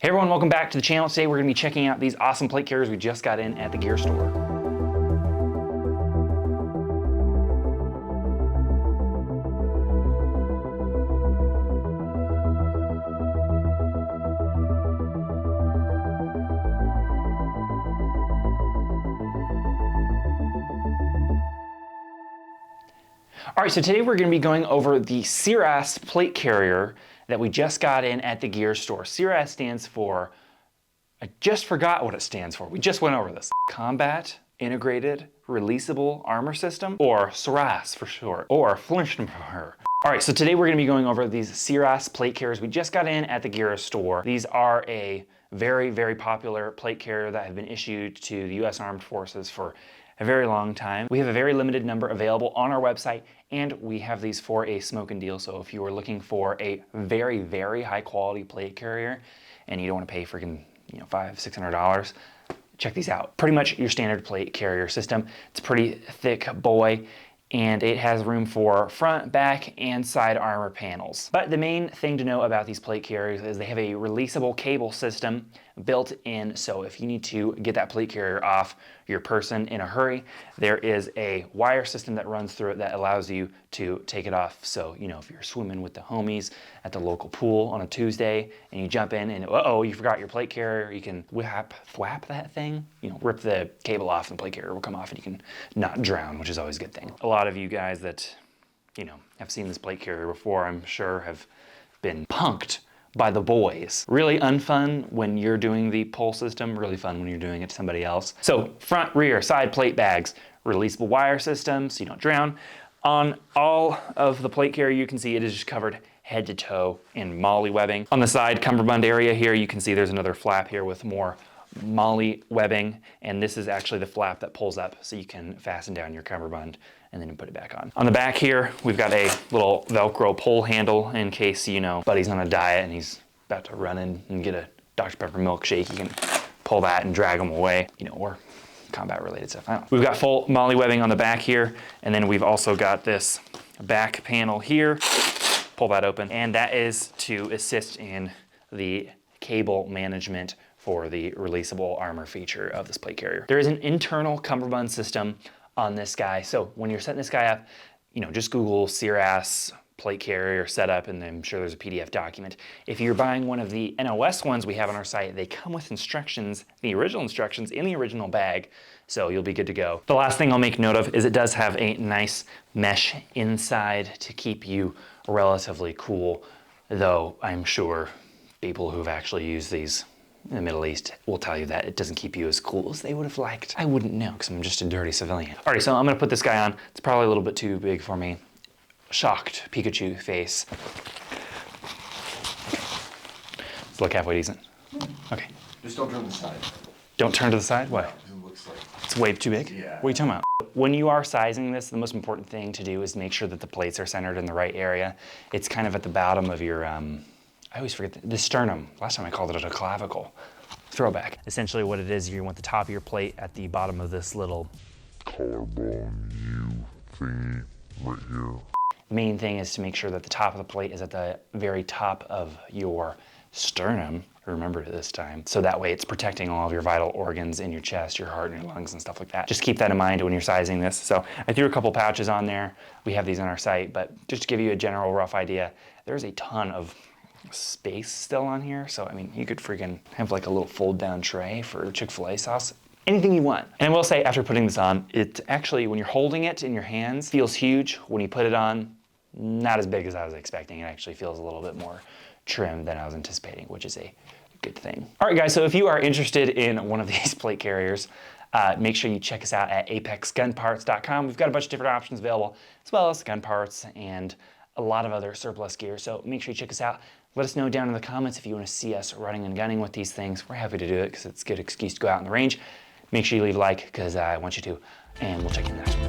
Hey everyone, welcome back to the channel. Today we're going to be checking out these awesome plate carriers we just got in at the gear store. All right, so today we're going to be going over the CIRAS plate carrier that we just got in at the gear store. CIRAS stands for, I just forgot what it stands for. We just went over this. Combat Integrated Releasable Armor System, or CIRAS for short, or Flinschenberger. All right, so today we're going to be going over these CIRAS plate carriers we just got in at the gear store. These are a very, very popular plate carrier that have been issued to the U.S. Armed Forces for a very long time. We have a very limited number available on our website, and we have these for a smoking deal. So if you are looking for a very, very high quality plate carrier and you don't want to pay freaking, $500-600, check these out. Pretty much your standard plate carrier system. It's a pretty thick boy, and it has room for front, back, and side armor panels. But the main thing to know about these plate carriers is they have a releasable cable system built in, so if you need to get that plate carrier off your person in a hurry, there is a wire system that runs through it that allows you to take it off. So, if you're swimming with the homies at the local pool on a Tuesday and you jump in and you forgot your plate carrier, you can thwap that thing, rip the cable off and the plate carrier will come off and you can not drown, which is always a good thing. A lot of you guys that, have seen this plate carrier before, I'm sure have been punked by the boys. Really unfun when you're doing the pull system, really fun when you're doing it to somebody else. So front, rear, side plate bags, releasable wire system so you don't drown. On all of the plate carrier, you can see it is just covered head to toe in MOLLE webbing. On the side cummerbund area here, you can see there's another flap here with more MOLLE webbing, and this is actually the flap that pulls up so you can fasten down your cummerbund and then you put it back on. On the back here, we've got a little Velcro pull handle in case, buddy's on a diet and he's about to run in and get a Dr. Pepper milkshake. You can pull that and drag them away, or combat related stuff. I don't know. We've got full MOLLE webbing on the back here, and then we've also got this back panel here. Pull that open, and that is to assist in the cable management for the releasable armor feature of this plate carrier. There is an internal cummerbund system on this guy. So when you're setting this guy up, just Google CIRAS plate carrier setup, and I'm sure there's a PDF document. If you're buying one of the NOS ones we have on our site, they come with instructions, the original instructions in the original bag, so you'll be good to go. The last thing I'll make note of is it does have a nice mesh inside to keep you relatively cool, though I'm sure people who've actually used these in the Middle East will tell you that it doesn't keep you as cool as they would have liked. I wouldn't know because I'm just a dirty civilian. All right, so I'm gonna put this guy on. It's probably a little bit too big for me. Shocked Pikachu face. Does it look halfway decent? Okay. Just don't turn to the side. Don't turn to the side? Why? It looks like it's way too big? Yeah. What are you talking about? When you are sizing this, the most important thing to do is make sure that the plates are centered in the right area. It's kind of at the bottom of your, I always forget the sternum. Last time I called it a clavicle. Throwback. Essentially what it is, you want the top of your plate at the bottom of this little collarbone thingy right here. The main thing is to make sure that the top of the plate is at the very top of your sternum. Remember this time. So that way it's protecting all of your vital organs in your chest, your heart, and your lungs and stuff like that. Just keep that in mind when you're sizing this. So I threw a couple pouches on there. We have these on our site, but just to give you a general rough idea, there's a ton of space still on here. So, you could freaking have like a little fold down tray for Chick-fil-A sauce. Anything you want. And I will say, after putting this on, it actually, when you're holding it in your hands, feels huge. When you put it on, not as big as I was expecting. It actually feels a little bit more trim than I was anticipating, which is a good thing. All right, guys, so if you are interested in one of these plate carriers, make sure you check us out at apexgunparts.com. We've got a bunch of different options available, as well as gun parts and a lot of other surplus gear. So make sure you check us out. Let us know down in the comments if you want to see us running and gunning with these things. We're happy to do it because it's a good excuse to go out in the range. Make sure you leave a like because I want you to, and we'll check you in the next one.